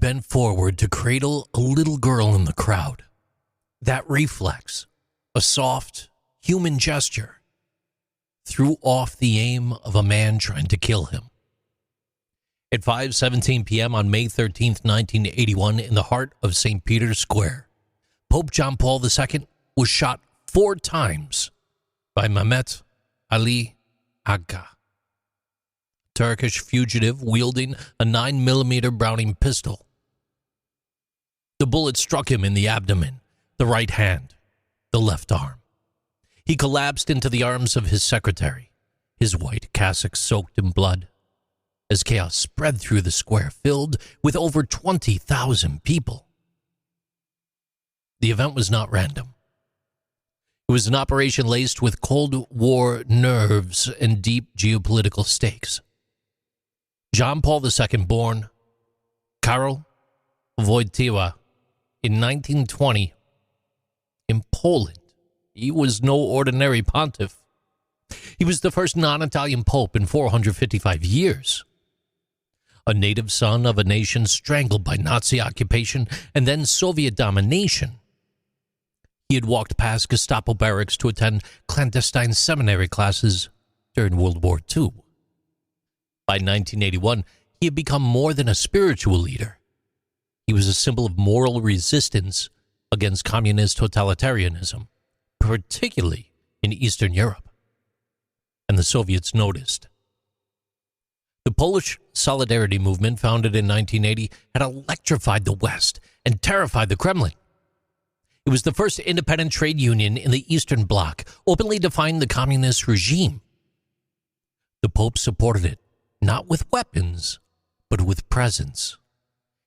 bent forward to cradle a little girl in the crowd. That reflex, a soft, human gesture, threw off the aim of a man trying to kill him. At 5:17 p.m. on May 13, 1981, in the heart of St. Peter's Square, Pope John Paul II was shot 4 times by Mehmet Ali Agca, Turkish fugitive wielding a 9mm Browning pistol. The bullet struck him in the abdomen, the right hand, the left arm. He collapsed into the arms of his secretary, his white cassock soaked in blood, as chaos spread through the square filled with over 20,000 people. The event was not random. It was an operation laced with Cold War nerves and deep geopolitical stakes. John Paul II, born Karol Wojtyła in 1920 in Poland. He was no ordinary pontiff. He was the first non-Italian pope in 455 years. A native son of a nation strangled by Nazi occupation and then Soviet domination. He had walked past Gestapo barracks to attend clandestine seminary classes during World War II. By 1981, he had become more than a spiritual leader. He was a symbol of moral resistance against communist totalitarianism, particularly in Eastern Europe. And the Soviets noticed. The Polish Solidarity movement, founded in 1980, had electrified the West and terrified the Kremlin. It was the first independent trade union in the Eastern Bloc, openly defying the communist regime. The Pope supported it, not with weapons, but with presence.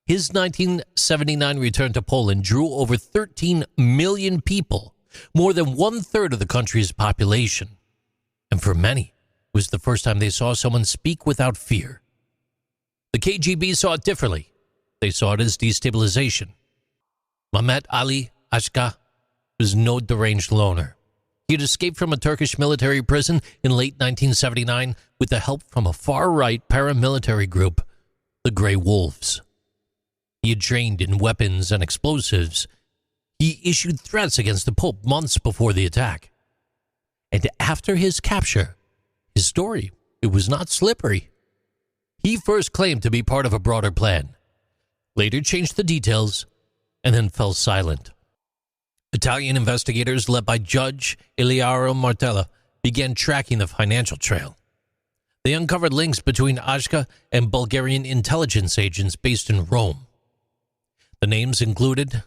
His 1979 return to Poland drew over 13 million people, more than 1/3 of the country's population. And for many, it was the first time they saw someone speak without fear. The KGB saw it differently. They saw it as destabilization. Mehmet Ali Agca was no deranged loner. He had escaped from a Turkish military prison in late 1979 with the help from a far-right paramilitary group, the Grey Wolves. He had trained in weapons and explosives. He issued threats against the Pope months before the attack. And after his capture, his story, it was not slippery. He first claimed to be part of a broader plan, later changed the details, and then fell silent. Italian investigators led by Judge Ilario Martella began tracking the financial trail. They uncovered links between Agca and Bulgarian intelligence agents based in Rome. The names included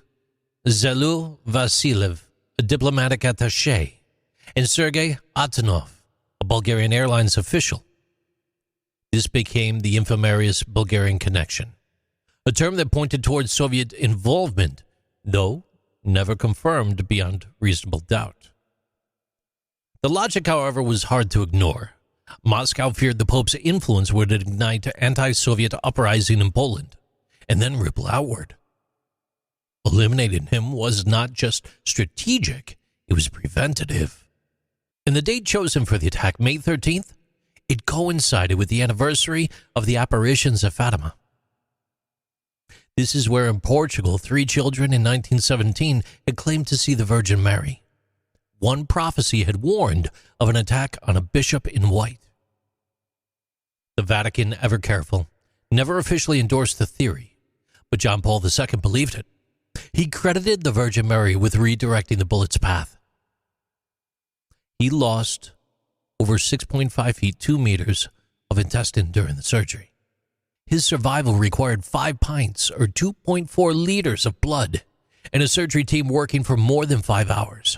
Zelu Vasilev, a diplomatic attaché, and Sergei Atanov, a Bulgarian Airlines official. This became the infamous Bulgarian connection, a term that pointed towards Soviet involvement, though never confirmed beyond reasonable doubt. The logic, however, was hard to ignore. Moscow feared the Pope's influence would ignite anti-Soviet uprising in Poland, and then ripple outward. Eliminating him was not just strategic, it was preventative. And the date chosen for the attack, May 13th, it coincided with the anniversary of the apparitions at Fatima. This is where in Portugal, 3 children in 1917 had claimed to see the Virgin Mary. One prophecy had warned of an attack on a bishop in white. The Vatican, ever careful, never officially endorsed the theory, but John Paul II believed it. He credited the Virgin Mary with redirecting the bullet's path. He lost over 6.5 feet, 2 meters of intestine during the surgery. His survival required 5 pints or 2.4 liters of blood and a surgery team working for more than 5 hours.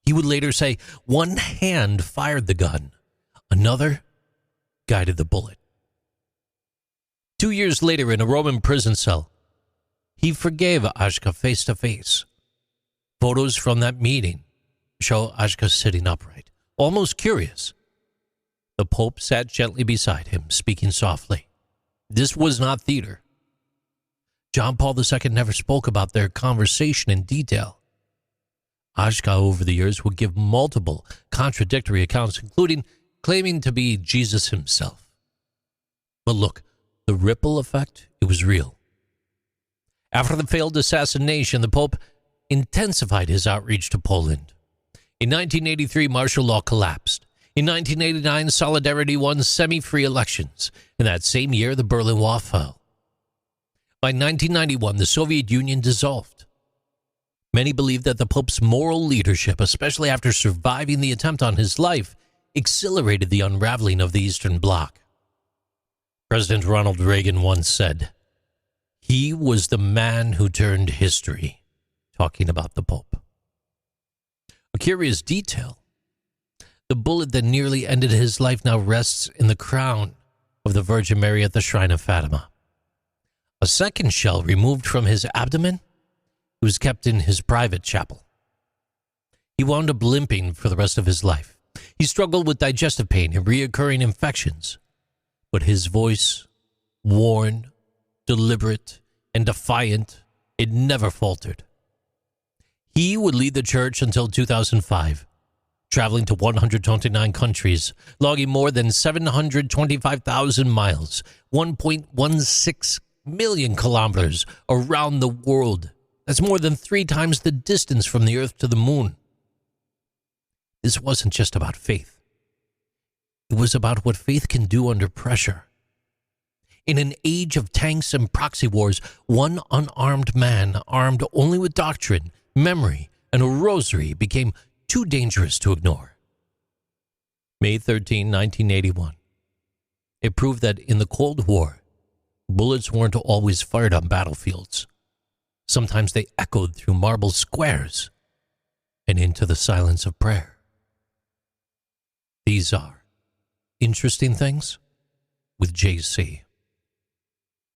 He would later say, one hand fired the gun, another guided the bullet. 2 years later, in a Roman prison cell, he forgave Agca face to face. Photos from that meeting show Agca sitting upright, almost curious. The Pope sat gently beside him, speaking softly. This was not theater. John Paul II never spoke about their conversation in detail. Agca over the years would give multiple contradictory accounts, including claiming to be Jesus himself. But look, the ripple effect, it was real. After the failed assassination, the Pope intensified his outreach to Poland. In 1983, martial law collapsed. In 1989, Solidarity won semi-free elections. In that same year, the Berlin Wall fell. By 1991, the Soviet Union dissolved. Many believe that the Pope's moral leadership, especially after surviving the attempt on his life, accelerated the unraveling of the Eastern Bloc. President Ronald Reagan once said, "He was the man who turned history," talking about the Pope. A curious detail: the bullet that nearly ended his life now rests in the crown of the Virgin Mary at the Shrine of Fatima. A second shell removed from his abdomen was kept in his private chapel. He wound up limping for the rest of his life. He struggled with digestive pain and recurring infections, but his voice, worn, deliberate, and defiant, it never faltered. He would lead the church until 2005, traveling to 129 countries, logging more than 725,000 miles, 1.16 million kilometers around the world. That's more than 3 times the distance from the Earth to the moon. This wasn't just about faith. It was about what faith can do under pressure. In an age of tanks and proxy wars, one unarmed man, armed only with doctrine, memory, and a rosary, became too dangerous to ignore. May 13, 1981. It proved that in the Cold War, bullets weren't always fired on battlefields. Sometimes they echoed through marble squares and into the silence of prayer. These are Interesting Things with JC.